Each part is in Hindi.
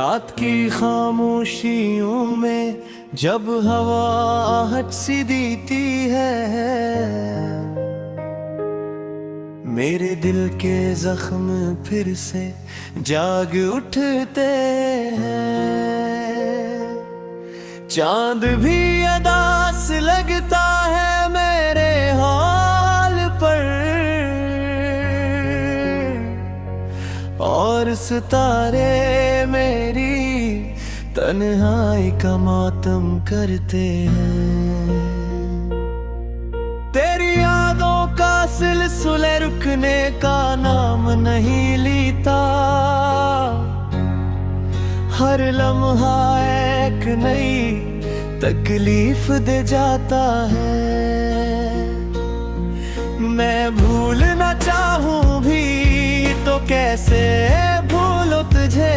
रात की खामोशियों में जब हवा आहट सी देती है, मेरे दिल के जख्म फिर से जाग उठते हैं। चांद भी अदास लगता है मेरे हाल पर, और सितारे मेरी तन्हाई का मातम करते हैं। तेरी यादों का सिलसिले रुकने का नाम नहीं लेता, हर लम्हा एक नई तकलीफ दे जाता है। मैं भूलना चाहूं भी तो कैसे भूलो तुझे,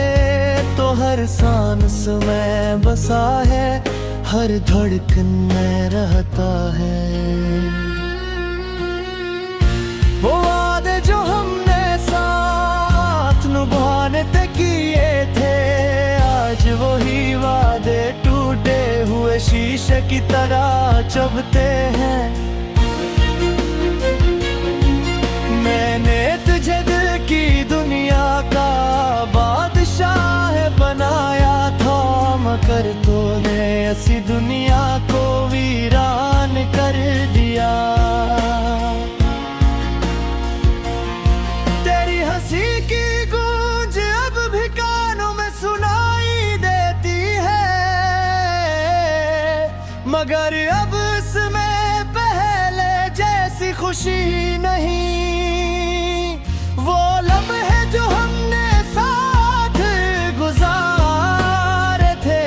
तो हर सांस में बसा है, हर धड़कन में रहता है। वो वादे जो हमने साथ निभाने ते किए थे, आज वही वादे टूटे हुए शीशे की तरह चुभते हैं। मैंने तुझे दिल की दुनिया का बादशाह बनाया था, मगर तूने ऐसी दुनिया को वीरान कर दिया। तेरी हंसी की गूंज अब भी कानों में सुनाई देती है, मगर अब इसमें पहले जैसी खुशी नहीं। वो लम्हे जो हमने साथ गुजारे थे,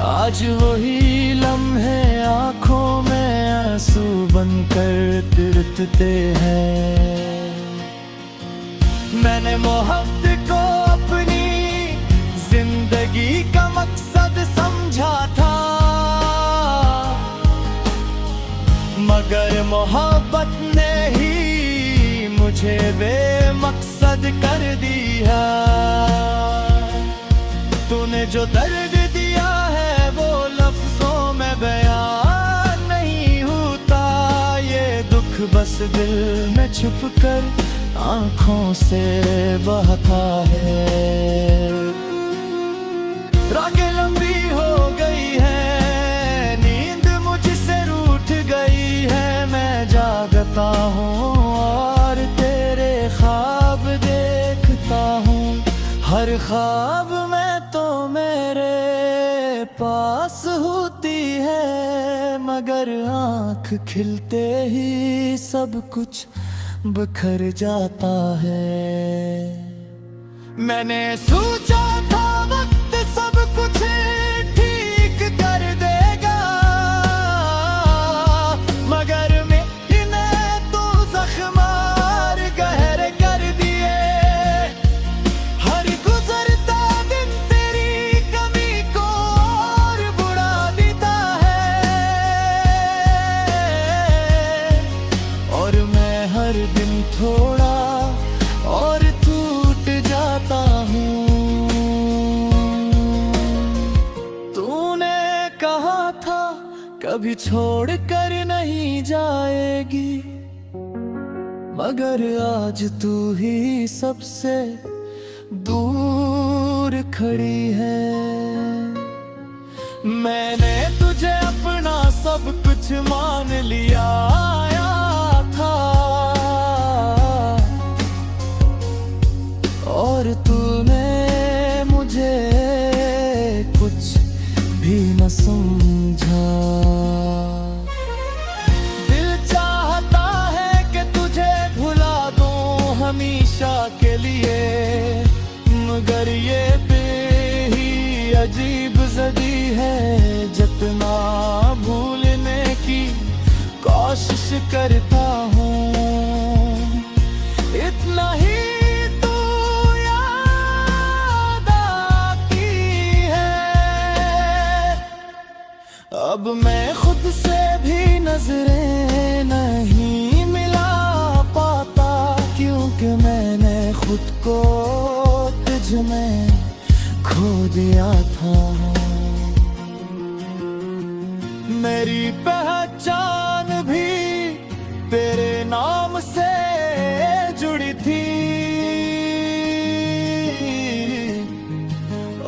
आज वही लम्हे आंखों में आंसू बनकर तिरतते हैं। मैंने मोहब्बत को अपनी जिंदगी का मकसद समझा था, मगर मोहब्बत ने ही मुझे बेमकसद कर दिया। तूने जो दर्द दिया है वो लफ्जों में बयान नहीं होता, ये दुख बस दिल में छुप कर आँखों से बहता है। रातें लंबी हो गई है, नींद मुझसे रूठ गई है, मैं जागता हूँ और तेरे ख्वाब देखता हूँ। हर ख्वाब में तो मेरे पास होती है, मगर आँख खिलते ही सब कुछ बिखर जाता है। मैंने सोचा था वक्त सब कुछ ठीक कर देगा, मगर मैंने तो जख्मार गहरे कर दिए। हर गुजरता दिन तेरी कमी को और बुरा देता है, और मैं हर दिन थोड़ा और टूट जाता हूँ। तूने कहा था कभी छोड़ कर नहीं जाएगी, मगर आज तू ही सबसे दूर खड़ी है। मैंने तुझे अपना सब कुछ मान लिया था, और तूने मुझे कुछ भी न समझा। दिल चाहता है कि तुझे भुला दूं हमेशा के लिए, मगर ये बेही अजीब ज़दी है, जितना भूलने की कोशिश करता हूँ इतना ही अब मैं खुद से भी नजरें नहीं मिला पाता, क्योंकि मैंने खुद खुद को तुझ में खो दिया था। मेरी पहचान भी तेरे नाम से जुड़ी थी,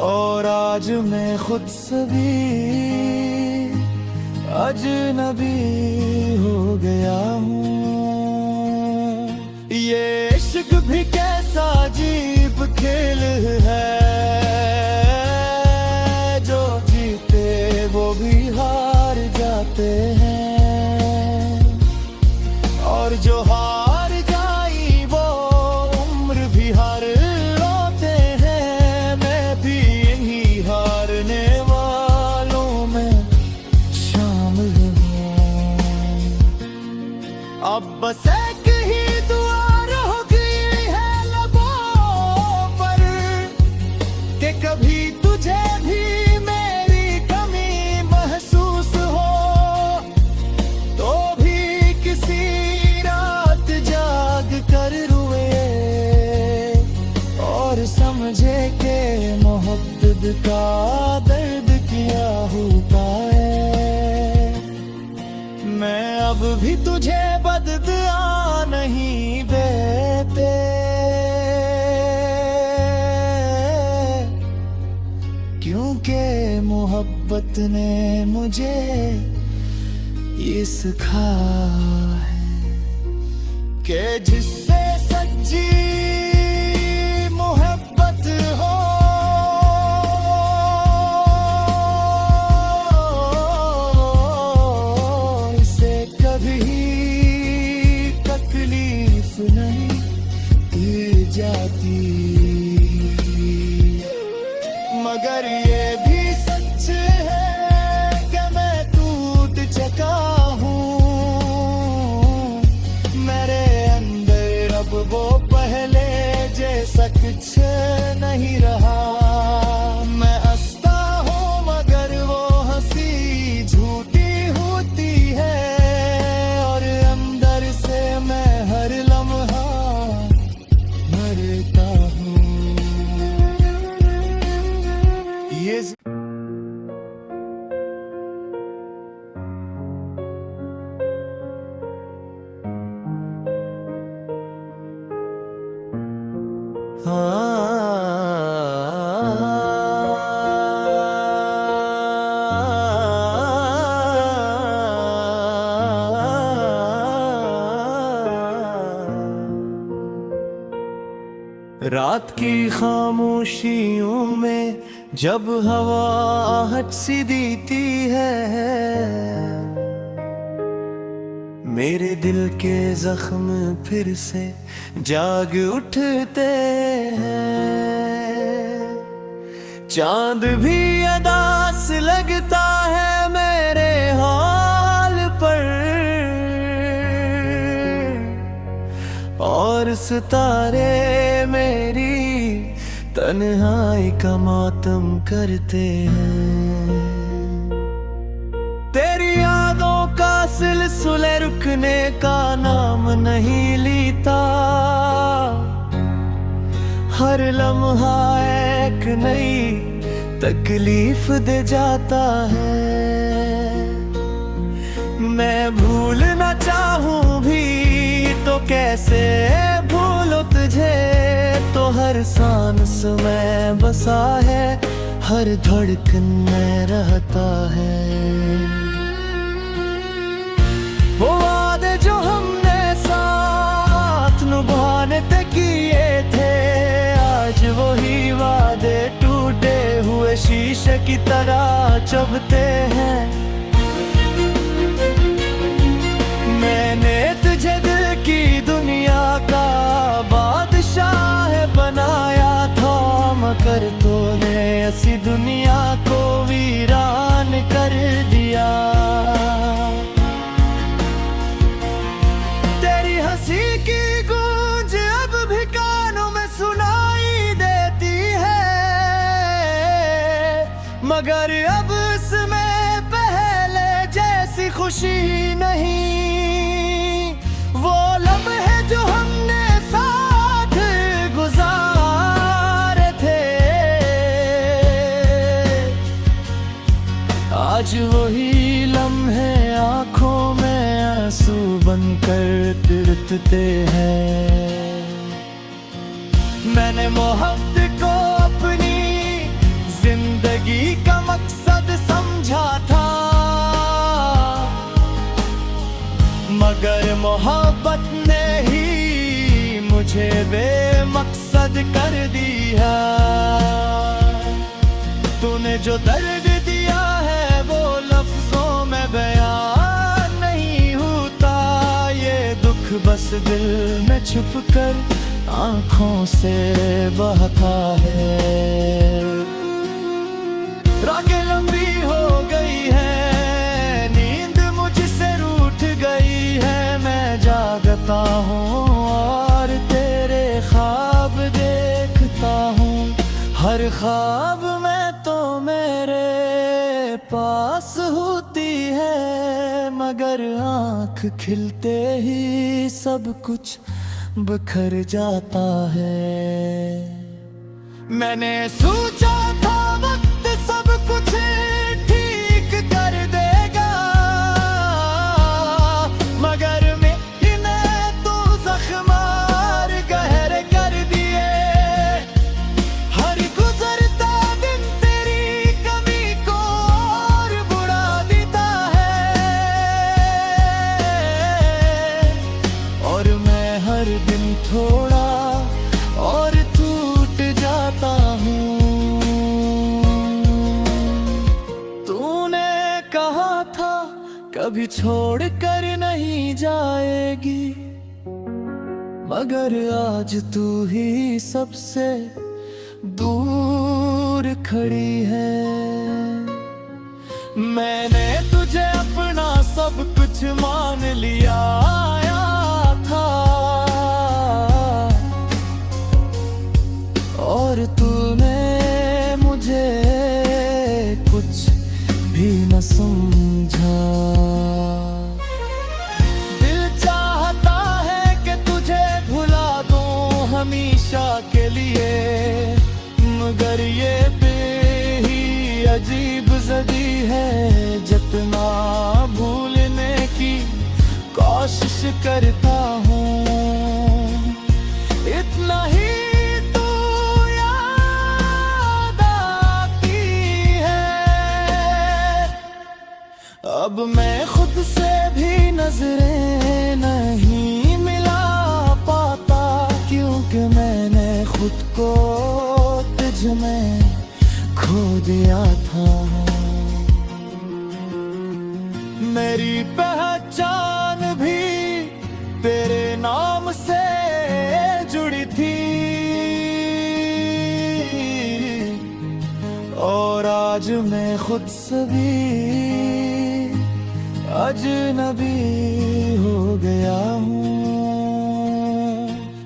और आज मैं खुद से भी अजनबी हो गया हूँ। ये इश्क भी कैसा अजीब खेल है, जो जीते वो भी हार जाते हैं, और जो हार जाई वो उम्र भी हार रोते हैं। मैं भी इन्हीं हारने वालों में शामिल हूँ। अब बस एक ही दुआ रह गई है लबों पर, कि कभी तुझे भी मेरी कमी महसूस हो, तो भी किसी रात जाग कर रोए और समझे के मोहब्बत का दर्द क्या होता है। मैं अब भी तुझे बददुआ नहीं देते, क्योंकि मोहब्बत ने मुझे ये सिखाया है कि जिससे सच्ची मोहब्बत हो, इसे कभी तकलीफ नहीं दी जाती। मगर ये भी सच है कि मैं टूट चुका हूँ, मेरे अंदर अब वो पहले जैसा कुछ नहीं रहा। मैं हंसता हूँ मगर वो हंसी झूठी होती है, और अंदर से मैं हर लम्हा मरता हूँ। ये रात की खामोशियों में जब हवा आहट सी देती है, मेरे दिल के जख्म फिर से जाग उठते हैं। चांद भी अदास लगता है मेरे हाल पर, और सितारे मेरी तन्हाई का मातम करते हैं। तेरी यादों का सिलसिले रुकने का नाम नहीं लेता, हर लम्हा एक नई तकलीफ दे जाता है। मैं भूलना चाहूं भी तो कैसे भूलो तुझे, तो हर सांस में बसा है, हर धड़कन में रहता है। वो वादे जो हमने साथ निभाने ते किए थे, आज वही वादे टूटे हुए शीशे की तरह चुभते हैं। मैंने तुझे दिल की दुनिया का बादशाह बनाया था, मगर तूने ऐसी दुनिया को वीरान कर दिया। तेरी हंसी की गूंज अब भी कानों में सुनाई देती है, मगर अब इसमें पहले जैसी खुशी नहीं। वो लम्हे जो हमने साथ गुजार आज वही लम्हे आंखों में आंसू बनकर तिरतते हैं। मैंने मोहब्बत को अपनी जिंदगी का मकसद समझा था, मगर मोहब्बत ने ही मुझे बेमकसद कर दिया। तूने जो दर्द दिया है वो लफ्जों में बयान नहीं होता, ये दुख बस दिल में छुप कर आँखों से बहता है। रातें लंबी हो गई है, नींद मुझसे रूठ गई है, मैं जागता हूँ और तेरे ख्वाब देखता हूँ। हर ख्वाब में तो मेरे पास होती है, मगर आँख खिलते ही सब कुछ बिखर जाता है। मैंने सोचा था वक्त सब कुछ ठीक कर देगा, मगर मैंने तो जख्म और गहरे कर दिए। हर गुजरता दिन तेरी कमी को और बुरा देता है, और मैं हर दिन थोड़ा और टूट जाता हूँ। तूने कहा था कभी छोड़ कर नहीं जाएगी, मगर आज तू ही सबसे दूर खड़ी है। मैंने तुझे अपना सब कुछ मान लिया था, और तूने मुझे कुछ भी न समझा। दिल चाहता है कि तुझे भुला दूं हमेशा के लिए, मगर ये बेही अजीब ज़दी है। जितना भूलने की कोशिश करता हूँ, इतना ही अब मैं खुद से भी नजरें नहीं मिला पाता, क्योंकि मैंने खुद को तुझ में खो दिया था। मेरी पहचान भी तेरे नाम से जुड़ी थी, और आज मैं खुद से भी अजनबी हो गया हूँ।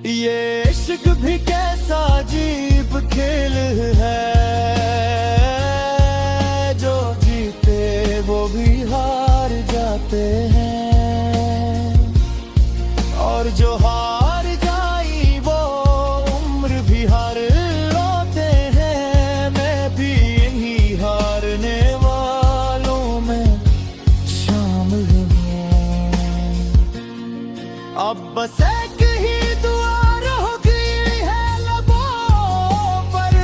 ये इश्क भी कैसा अजीब खेल है, जो जीते वो भी हार जाते हैं, और जो हार जाई वो उम्र भी हार रोते हैं। मैं भी यही हारने वालों में शामिल हूँ। अब बस एक ही दुआ रह गई है लबों पर,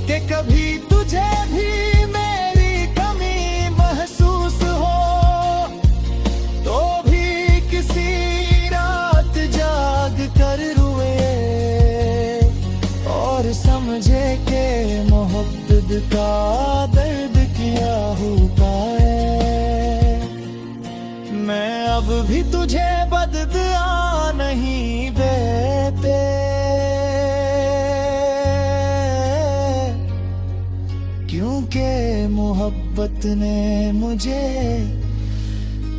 कि कभी तुझे भी मेरी कमी महसूस हो, तो भी किसी रात जाग कर रोए और समझे के मोहब्बत का दर्द क्या होता है। मैं अब भी तुझे बददुआ नहीं देते, क्योंकि मोहब्बत ने मुझे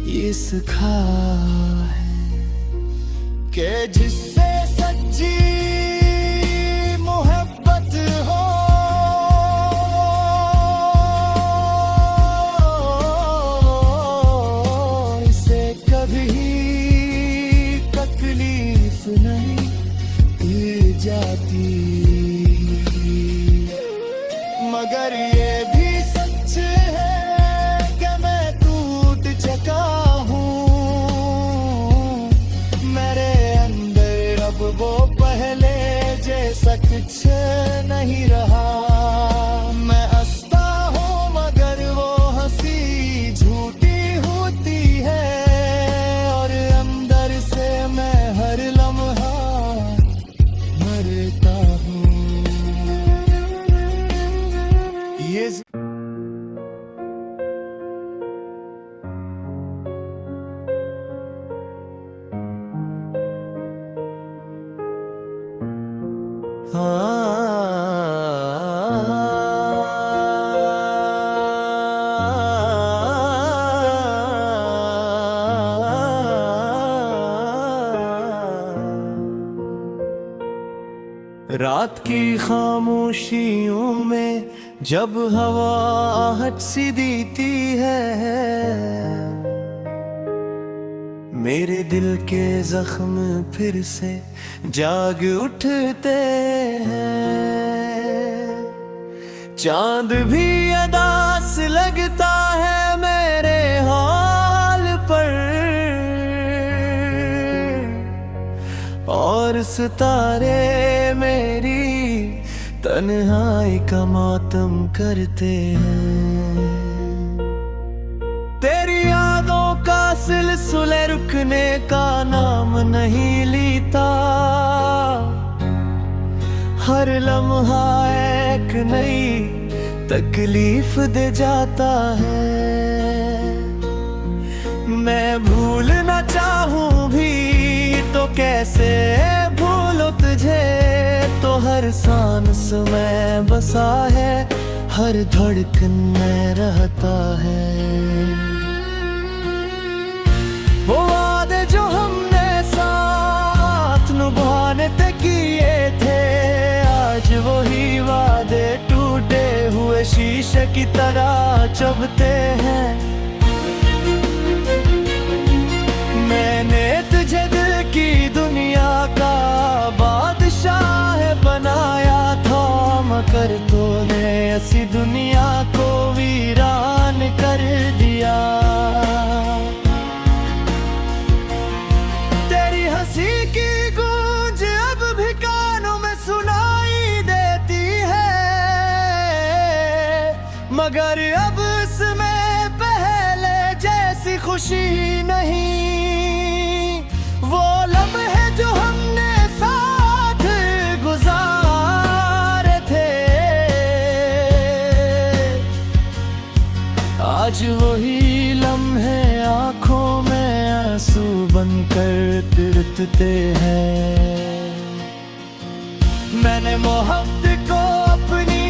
ये सिखाया है कि जिससे सच्ची मोहब्बत हो, इसे कभी तकलीफ नहीं दी जाती। मगर ये भी सच है कुछ नहीं रहा। मैं हंसता हूँ मगर वो हंसी झूठी होती है, और अंदर से मैं हर लम्हा मरता हूँ। ये रात की खामोशियों में जब हवा आहट सी देती है, मेरे दिल के जख्म फिर से जाग उठते हैं। चांद भी अदास लगता है मेरे हाल पर, और सितारे मेरी तन्हाई का मातम करते हैं। तेरी यादों का सिलसिले रुकने का नाम नहीं लेता, हर लम्हा एक नई तकलीफ दे जाता है। मैं भूलना चाहूं भी तो कैसे भूलो तुझे, तो हर सांस में बसा है, हर धड़कन में रहता है। वो वादे जो हमने साथ निभाने ते किए थे, आज वही वादे टूटे हुए शीशे की तरह चुभते हैं। मैंने तुझे दिल की दुनिया का बादशाह बनाया था, मगर तूने ऐसी दुनिया को वीरान कर दिया। तेरी हंसी की गूंज अब भी कानों में सुनाई देती है, मगर अब इसमें पहले जैसी खुशी नहीं। वो लम्हे जो हमने साथ गुजारे थे, आज वही लम्हे आंखों में आंसू बनकर तिरतते हैं। मैंने मोहब्बत को अपनी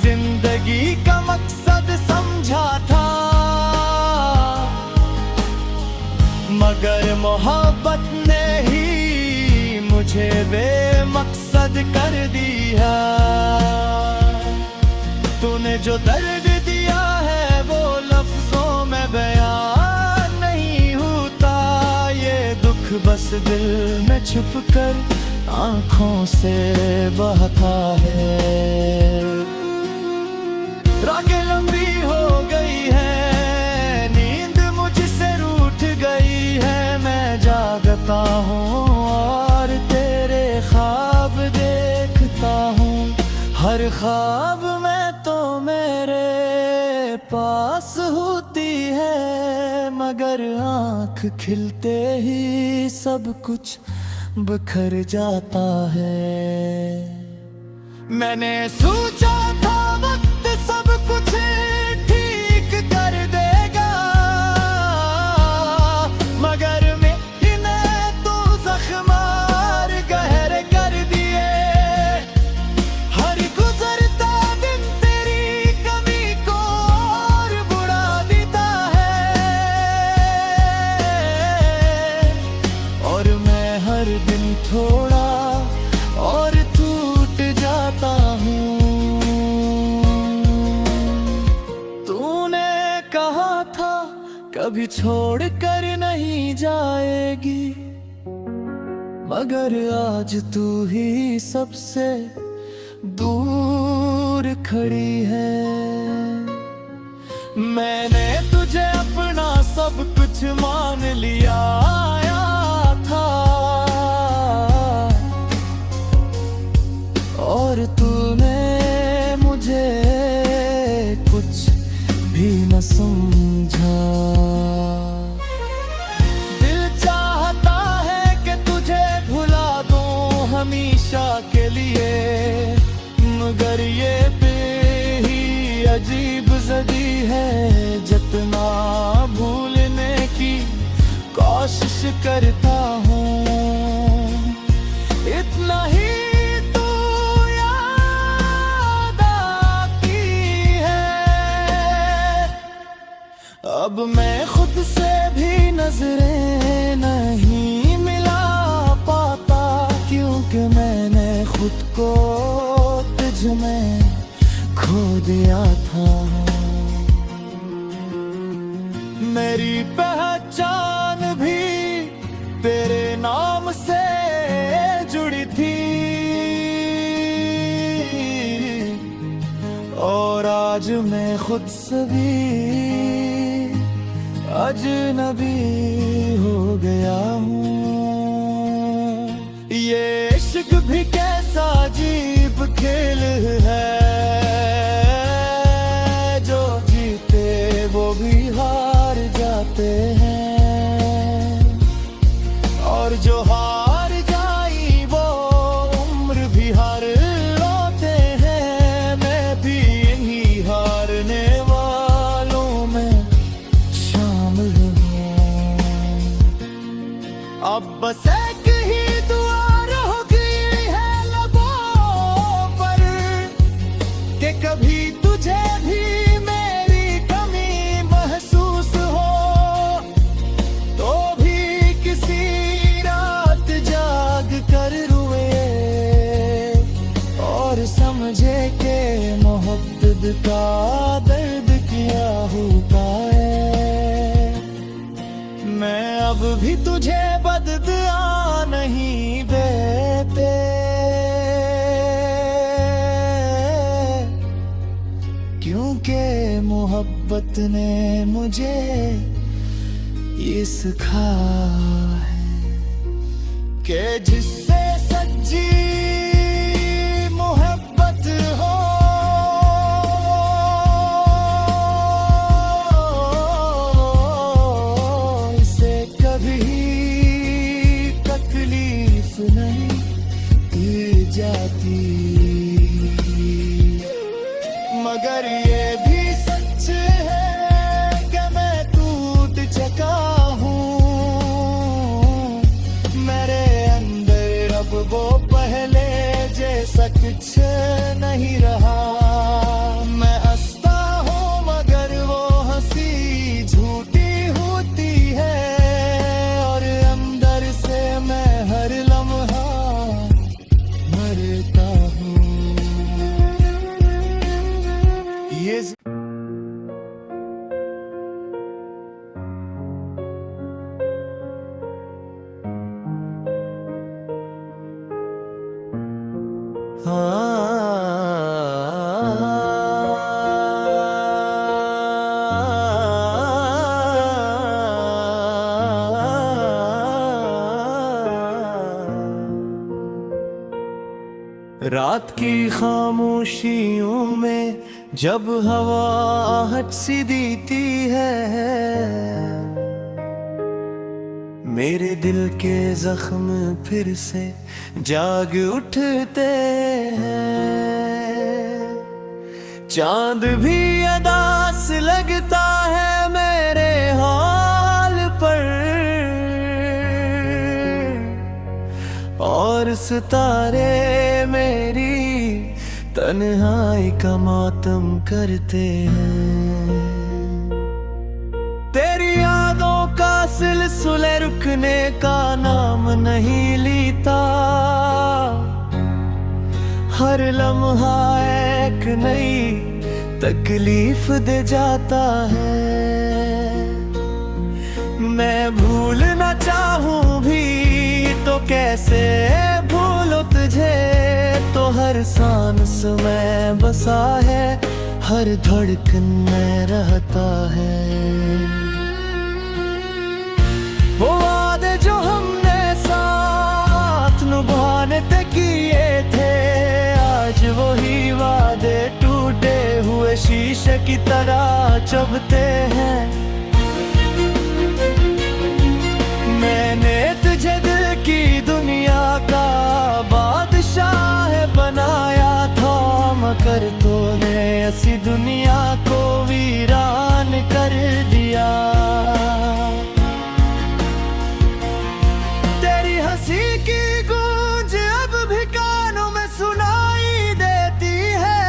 जिंदगी का मकसद समझा था, मगर मोहब्बत ने ही मुझे बेमकसद कर दिया। तूने जो दर्द दिया है वो लफ्जों में बयान नहीं होता, ये दुख बस दिल में छुप कर आँखों से बहता है। रातें लंबी हो गई है, नींद मुझसे रूठ गई है, मैं जागता हूँ और तेरे ख्वाब देखता हूँ। हर ख्वाब में तो मेरे पास होती है, मगर आँख खिलते ही सब कुछ बिखर जाता है। मैंने सोचा था वक्त सब कुछ ठीक कर देगा, मगर मैंने तो जख्मार गहरे कर दिए। हर गुजरता दिन तेरी कमी को और बुरा देता है, और मैं हर दिन थोड़ा और टूट जाता हूँ। तूने कहा था कभी छोड़ कर नहीं जाएगी, मगर आज तू ही सबसे दूर खड़ी है। मैंने तुझे अपना सब कुछ मान लिया था, अजीब सदी है, जितना भूलने की कोशिश करता हूँ इतना ही तो याद आती है। अब मैं खुद से भी नजरें नहीं मिला पाता, क्योंकि मैंने खुद को तुझ में खो दिया था। मेरी पहचान भी तेरे नाम से जुड़ी थी, और आज मैं खुद से भी अजनबी हो गया हूँ। ये इश्क भी कैसा अजीब खेल है, जो जीते वो भी हार जाते हैं, और जो हार जाई वो उम्र भी हार रोते हैं। मैं भी इन्हीं हारने वालों में शामिल हूँ। अब बस एक ही दुआ रह गई है लबों पर, कि कभी तुझे भी मेरी कमी महसूस हो, तो भी किसी रात जाग कर रोए और समझे के मोहब्बत का दर्द क्या होता है। मैं अब भी तुझे बददुआ नहीं देते, क्योंकि मोहब्बत ने मुझे ये सिखाया है कि जिससे सच्ची मोहब्बत हो, इसे कभी तकलीफ नहीं दी जाती। मगर ये भी सच है कि मैं टूट चुका हूँ, मेरे अंदर अब वो पहले जैसा कुछ नहीं रहा। मैं हंसता हूँ मगर वो हंसी झूठी होती है, और अंदर से मैं हर लम्हा मरता हूँ। ये रात की खामोशियों में जब हवा आहट सी देती है, मेरे दिल के जख्म फिर से जाग उठते हैं। चांद भी अदास लगता है मेरे हाल पर, और सितारे मेरी तन्हाई का मातम करते हैं। तेरी यादों का सिलसिले रुकने का नाम नहीं लेता, हर लम्हा एक नई तकलीफ दे जाता है। मैं भूलना चाहूं भी तो कैसे भूलो तुझे, तो हर सांस में बसा है, हर धड़कन में रहता है। वो वादे जो हमने साथ निभाने ते किए थे, आज वही वादे टूटे हुए शीशे की तरह चुभते हैं। मैंने तुझे दिल की दुनिया का बादशाह बनाया था, कर तूने ऐसी दुनिया को वीरान कर दिया। तेरी हंसी की गूंज अब भी कानों में सुनाई देती है,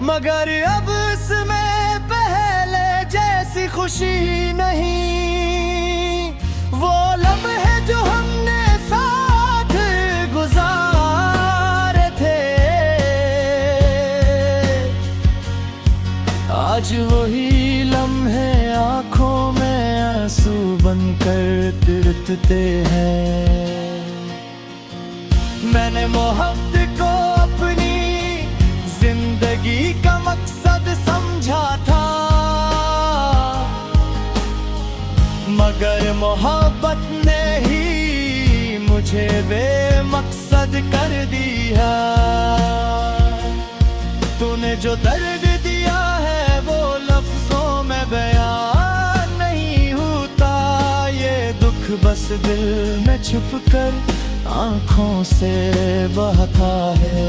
मगर अब इसमें पहले जैसी खुशी नहीं। वो लम्हे जो हमने साथ गुजारे थे, आज वही लम्हे आंखों में आंसू बनकर तिरतते हैं। मैंने मोहब्बत को अपनी जिंदगी का मकसद समझा था, मगर मोहब्बत ने ही मुझे बेमकसद कर दिया। तूने जो दर्द दिया है वो लफ्जों में बयान नहीं होता, ये दुख बस दिल में छुप कर आँखों से बहता है।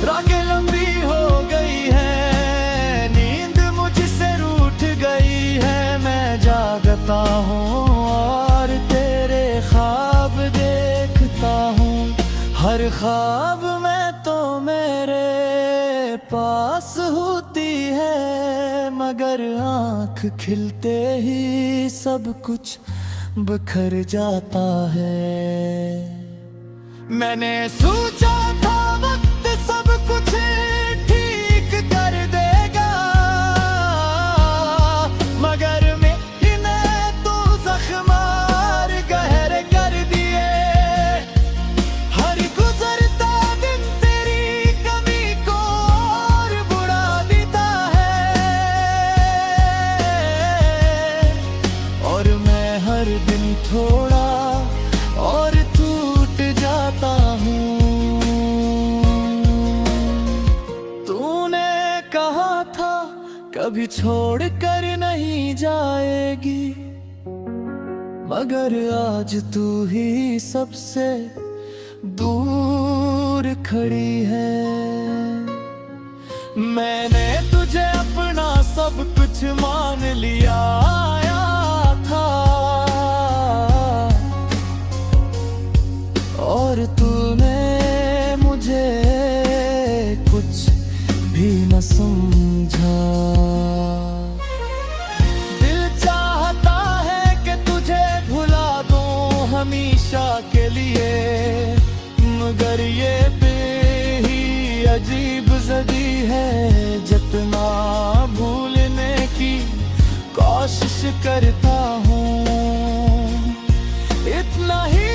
रातें लंबी हो गई है, नींद मुझसे रूठ गई है, मैं जागता हूँ और तेरे ख्वाब देखता हूँ। हर ख्वाब में तो मेरे पास होती है, मगर आँख खिलते ही सब कुछ बिखर जाता है। मैंने सोचा था वक्त सब कुछ ठीक कर देगा, मगर मैंने तो जख्मार गहरे कर दिए। हर गुजरता दिन तेरी कमी को और बुरा देता है, और मैं हर दिन थोड़ा और टूट जाता हूँ। तूने कहा था कभी छोड़ कर नहीं जाएगी, मगर आज तू ही सबसे दूर खड़ी है। मैंने तुझे अपना सब कुछ मान लिया था, और तूने मुझे कुछ भी न समझा। दिल चाहता है कि तुझे भुला दूं हमेशा के लिए, मगर ये बेही अजीब ज़दी है। जितना भूलने की कोशिश करता हूँ, इतना ही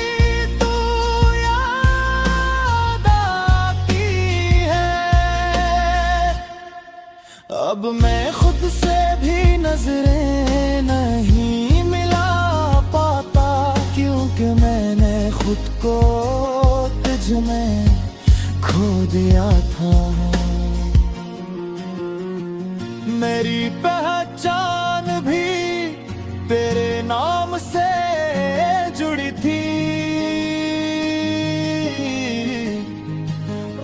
अब मैं खुद से भी नजरें नहीं मिला पाता, क्योंकि मैंने खुद को तुझ में खो दिया था। मेरी पहचान भी तेरे नाम से जुड़ी थी,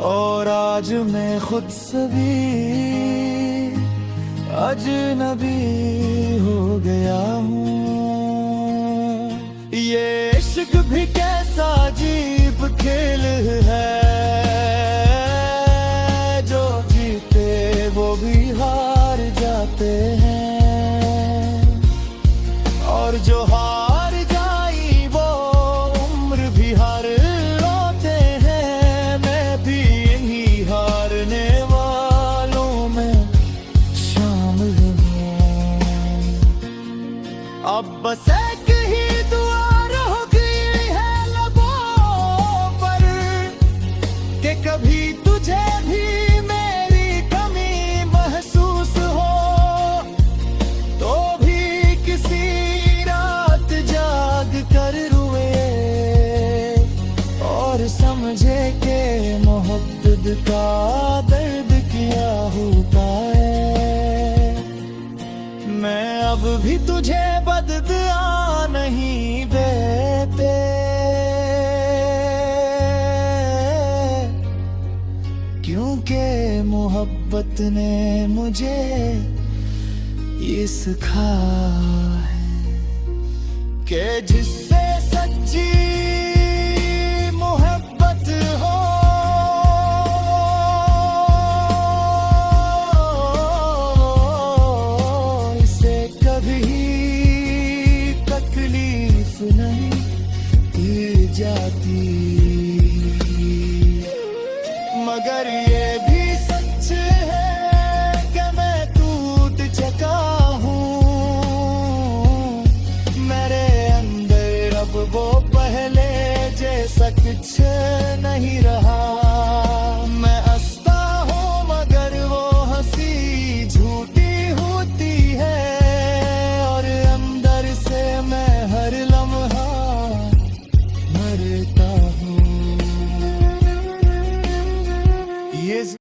और आज मैं खुद से भी अजनबी हो गया हूँ। ये इश्क भी कैसा अजीब खेल है, जो जीते वो भी हार जाते हैं, और जो हार जाई वो उम्र भी हार रोते हैं। मैं भी इन्हीं हारने वालों में अब बस एक ही दुआ रह गई है लबों पर, कि कभी तुझे भी मेरी कमी महसूस हो, तो भी किसी रात जाग कर रोए और समझे कि मोहब्बत का दर्द क्या होता है। मैं अब भी तुझे बददुआ नहीं देते, के मोहब्बत ने मुझे ये सिखाया है कि जिससे सच्ची मोहब्बत हो इसे कभी तकलीफ नहीं दी जाती, मगर ये भी सच है कि मैं टूट चुका हूँ। मेरे अंदर अब वो पहले जैसा कुछ नहीं रहा।